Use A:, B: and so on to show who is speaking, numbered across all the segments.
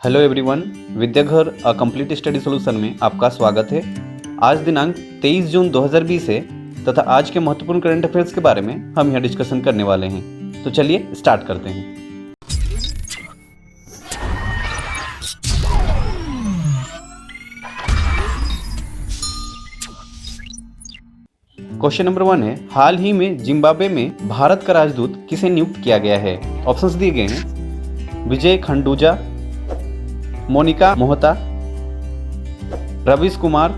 A: Hello everyone, Vidyaghar a complete study solution में आपका स्वागत है। आज दिनांक 23 जून 2020 है तथा आज के महत्वपूर्ण करंट अफेयर्स के बारे में हम यहाँ डिस्कशन करने वाले हैं। तो चलिए स्टार्ट करते हैं। क्वेश्चन नंबर 1 है, हाल ही में जिम्बाब्वे में भारत का राजदूत किसे नियुक्त किया गया है? ऑप्शंस दिए गए हैं विजय खंडूजा, मोनिका मोहता, रवीश कुमार,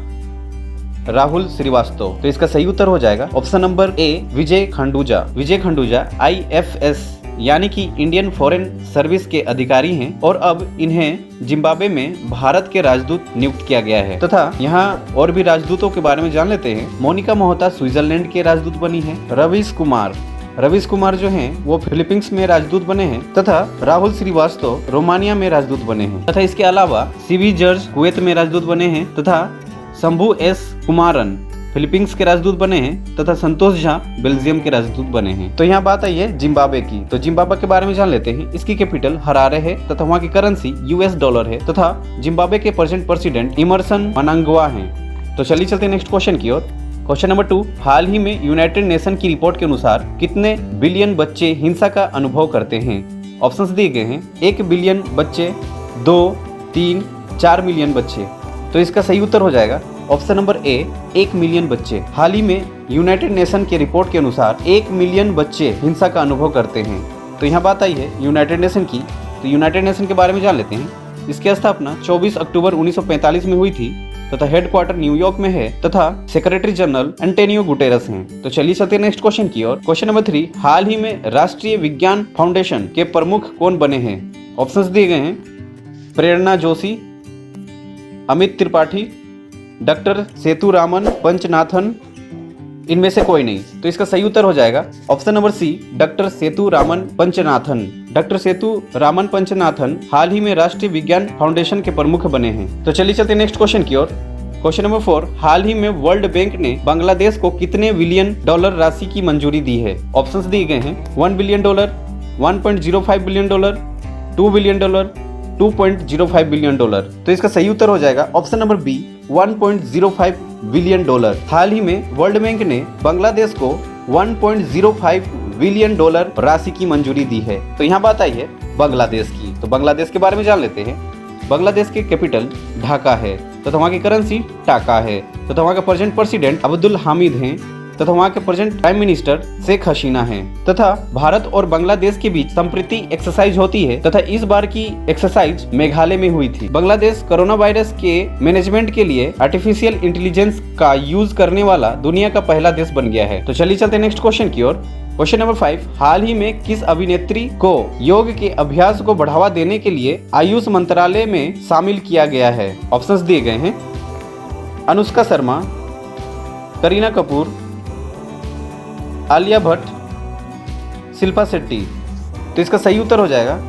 A: राहुल श्रीवास्तव। तो इसका सही उत्तर हो जाएगा ऑप्शन नंबर ए विजय खंडूजा। विजय खंडूजा IFS यानी कि इंडियन फॉरेन सर्विस के अधिकारी हैं और अब इन्हें जिम्बाब्वे में भारत के राजदूत नियुक्त किया गया है। तथा यहाँ और भी राजदूतों के बारे में जान लेते हैं। मोनिका मोहता स्विट्जरलैंड के राजदूत बनी है। रवीश कुमार जो हैं वो फिलीपींस में राजदूत बने हैं तथा राहुल श्रीवास्तव रोमानिया में राजदूत बने हैं। तथा इसके अलावा CV जॉर्ज कुवैत में राजदूत बने हैं तथा शंभू S कुमारन फिलीपींस के राजदूत बने हैं तथा संतोष झा बेल्जियम के राजदूत बने हैं। तो यहाँ बात आई है जिम्बाब्वे की। तो जिम्बाब्वे के बारे में जान लेते हैं। इसकी कैपिटल हरारे है तथा वहाँ की करेंसी US डॉलर है तथा जिम्बाब्वे के प्रेजेंट प्रेसिडेंट इमरसन मनंगवा हैं। तो चलिए चलते नेक्स्ट क्वेश्चन की ओर। क्वेश्चन नंबर 2, हाल ही में यूनाइटेड नेशन की रिपोर्ट के अनुसार कितने बिलियन बच्चे हिंसा का अनुभव करते हैं? ऑप्शंस दिए गए हैं 1 बिलियन बच्चे, 2, 3, 4 मिलियन बच्चे। तो इसका सही उत्तर हो जाएगा ऑप्शन नंबर ए 1 मिलियन बच्चे। हाल ही में यूनाइटेड नेशन के रिपोर्ट के अनुसार 1 मिलियन बच्चे हिंसा का अनुभव करते हैं। तो यहाँ बात आई है यूनाइटेड नेशन की। तो यूनाइटेड नेशन के बारे में जान लेते हैं। इसकी स्थापना 24 अक्टूबर 1945 में हुई थी तथा हेडक्वार्टर न्यूयॉर्क में है तथा सेक्रेटरी जनरल एंटोनियो गुटेरस हैं। तो चलिए चलते नेक्स्ट क्वेश्चन की ओर। क्वेश्चन नंबर 3, हाल ही में राष्ट्रीय विज्ञान फाउंडेशन के प्रमुख कौन बने हैं? ऑप्शंस दिए गए हैं प्रेरणा जोशी, अमित त्रिपाठी, डॉक्टर सेतुरामन पंचनाथन, इनमें से कोई नहीं। तो इसका सही उत्तर हो जाएगा option number C doctor Sethuraman Panchanathan. Doctor Sethuraman Panchanathan हाल ही में राष्ट्रीय विज्ञान फाउंडेशन के प्रमुख बने हैं। तो चलिए चलते नेक्स्ट क्वेश्चन की ओर। क्वेश्चन नंबर 4, हाल ही में वर्ल्ड बैंक ने बांग्लादेश को कितने बिलियन डॉलर राशि की मंजूरी दी है? ऑप्शंस दिए गए हैं 1 billion dollar, 1.05 billion dollar, 2 billion dollar, 2.05 billion dollar. तो इसका सही उत्तर हो जाएगा option number B 1.05 billion dollar. हाल ही में वर्ल्ड बैंक ने बांग्लादेश को 1.05 बिलियन डॉलर राशि की मंजूरी दी है। तो यहाँ बात आई है बांग्लादेश की। तो बांग्लादेश के बारे में जान लेते हैं। बांग्लादेश के कैपिटल ढाका है तथा वहाँ की करेंसी टाका है तथा वहाँ के प्रेजेंट प्रेसिडेंट अब्दुल हामिद हैं तथा वहाँ के present prime minister Sheikh Hasina हैं। तथा भारत और बांग्लादेश के बीच संप्रीति एक्सरसाइज होती है तथा इस बार की एक्सरसाइज मेघालय में हुई थी। बांग्लादेश कोरोना वायरस के मैनेजमेंट के लिए आर्टिफिशियल इंटेलिजेंस का यूज करने वाला दुनिया का पहला देश बन गया है। तो चलिए चलते नेक्स्ट क्वेश्चन की ओर। क्वेश्चन नंबर 5, हाल ही में किस अभिनेत्री को योग के अभ्यास को बढ़ावा देने के लिए आयुष मंत्रालय में शामिल किया गया है? ऑप्शंस दिए गए हैं अनुष्का शर्मा, करीना कपूर, आलिया भट्ट, शिल्पा शेट्टी। तो इसका सही उत्तर हो जाएगा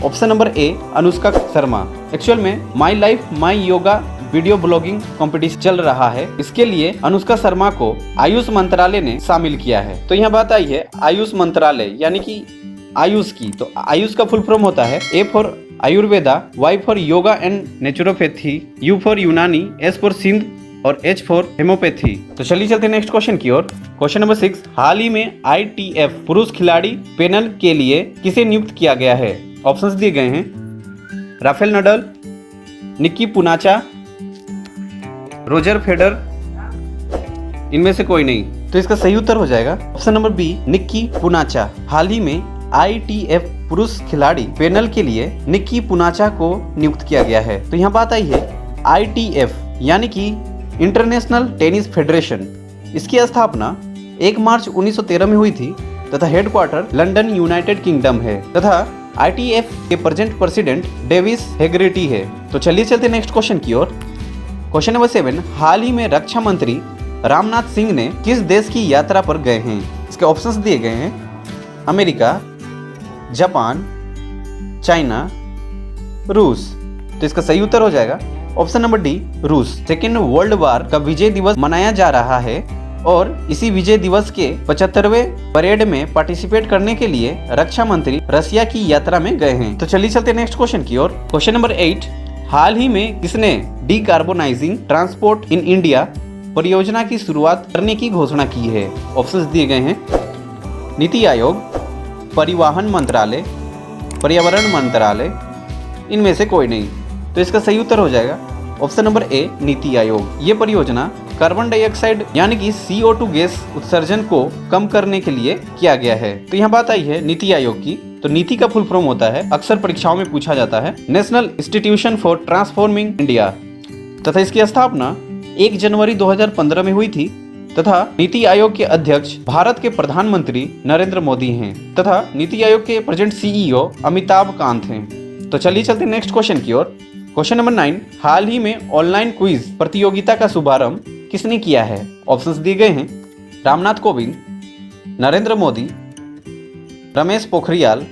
A: option number A Anushka Sharma. Actual में my life my yoga video blogging competition चल रहा है। इसके लिए अनुष्का शर्मा को आयुष मंत्रालय ने शामिल किया है। तो यहाँ बात आई है आयुष मंत्रालय यानी कि आयुष की। तो आयुष का फुल फॉर्म होता है A for Ayurveda, Y for yoga and naturopathy, U for यूनानी, S फॉर सिंध और H फॉर हेमोपैथी। तो चलिए चलते नेक्स्ट क्वेश्चन की ओर। क्वेश्चन नंबर 6, हाल ही में ITF पुरुष खिलाड़ी पैनल के लिए किसे नियुक्त किया गया है? ऑप्शंस दिए गए हैं Rafael Nadal, Nikki Poonacha, Roger fader, इनमें से कोई नहीं। तो इसका सही उत्तर हो जाएगा option number B Nikki Poonacha. हाल ही में ITF पुरुष खिलाड़ी पैनल के लिए निक्की पूनाचा को नियुक्त किया गया है। तो यहाँ बात आई है ITF यानी कि इंटरनेशनल टेनिस फेडरेशन। इसकी स्थापना 1 मार्च 1913 में हुई थी तथा हेडक्वार्टर लंदन यूनाइटेड किंगडम है तथा ITF के प्रेजेंट प्रेसिडेंट डेविस हेगरेटी है। तो चलिए चलते नेक्स्ट क्वेश्चन की ओर। क्वेश्चन नंबर 7, हाल ही में रक्षा मंत्री राजनाथ सिंह ने किस देश की यात्रा पर गए हैं? इसके ऑप्शंस दिए गए हैं अमेरिका, जापान, चाइना, रूस। तो इसका सही उत्तर हो जाएगा ऑप्शन नंबर डी रूस। सेकेंड वर्ल्ड वॉर का विजय दिवस मनाया जा रहा है और इसी विजय दिवस के 75वें परेड में पार्टिसिपेट करने के लिए रक्षा मंत्री रसिया की यात्रा में गए हैं। तो चलिए चलते नेक्स्ट क्वेश्चन की ओर। क्वेश्चन नंबर 8, हाल ही में किसने डीकार्बोनाइजिंग ट्रांसपोर्ट इन इंडिया परियोजना की शुरुआत करने की घोषणा की है? ऑप्शंस दिए गए हैं, नीति आयोग, परिवहन मंत्रालय, पर्यावरण मंत्रालय, इनमें से कोई नहीं। तो इसका सही उत्तर हो जाएगा ऑप्शन नंबर ए, नीति आयोग। ये परियोजना कार्बन डाइऑक्साइड यानी कि CO2 गैस उत्सर्जन को कम करने के लिए किया गया है। तो यहाँ बात आई है नीति आयोग की। तो नीति का फुल फॉर्म होता है, अक्सर परीक्षाओं में पूछा जाता है, national institution for transforming India, तथा इसकी स्थापना 1 जनवरी 2015 में हुई थी तथा नीति आयोग के अध्यक्ष भारत के प्रधानमंत्री नरेंद्र मोदी हैं तथा नीति आयोग के प्रेजेंट CEO अमिताभ कांत हैं। तो चलिए चलते नेक्स्ट क्वेश्चन की ओर। क्वेश्चन नंबर 9, हाल ही में ऑनलाइन क्विज प्रतियोगिता का शुभारंभ किसने किया है? ऑप्शंस दिए गए हैं, रामनाथ कोविंद, नरेंद्र मोदी, रमेश पोखरियाल,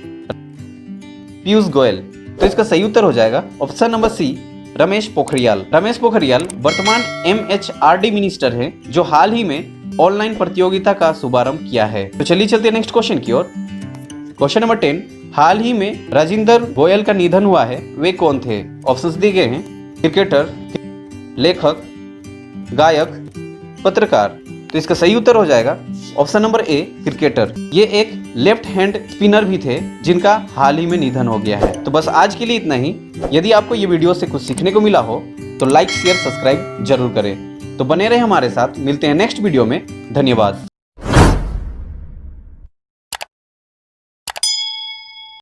A: पीयूष गोयल। तो इसका सही उत्तर हो जाएगा option number C, Ramesh Pokhriyal. Ramesh Pokhriyal वर्तमान MHRD मिनिस्टर हैं जो हाल ही में ऑनलाइन प्रतियोगिता का शुभारंभ किया है। तो चलिए चलते नेक्स्ट क्वेश्चन की ओर। क्वेश्चन नंबर 10, हाल ही में राजेंद्र गोयल का निधन हुआ है, वे कौन थे? ऑप्शंस दिए गए हैं, क्रिकेटर, लेखक, गायक, पत्रकार। तो इसका सही उत्तर हो जाएगा ऑप्शन नंबर ए, क्रिकेटर। ये एक लेफ्ट हैंड स्पिनर भी थे जिनका हाल ही में निधन हो गया है। तो बस आज के लिए इतना ही। यदि आपको ये वीडियो से कुछ सीखने को मिला हो तो लाइक, शेयर, सब्सक्राइब जरूर करें। तो बने रहे हमारे साथ, मिलते हैं नेक्स्ट वीडियो में। धन्यवाद।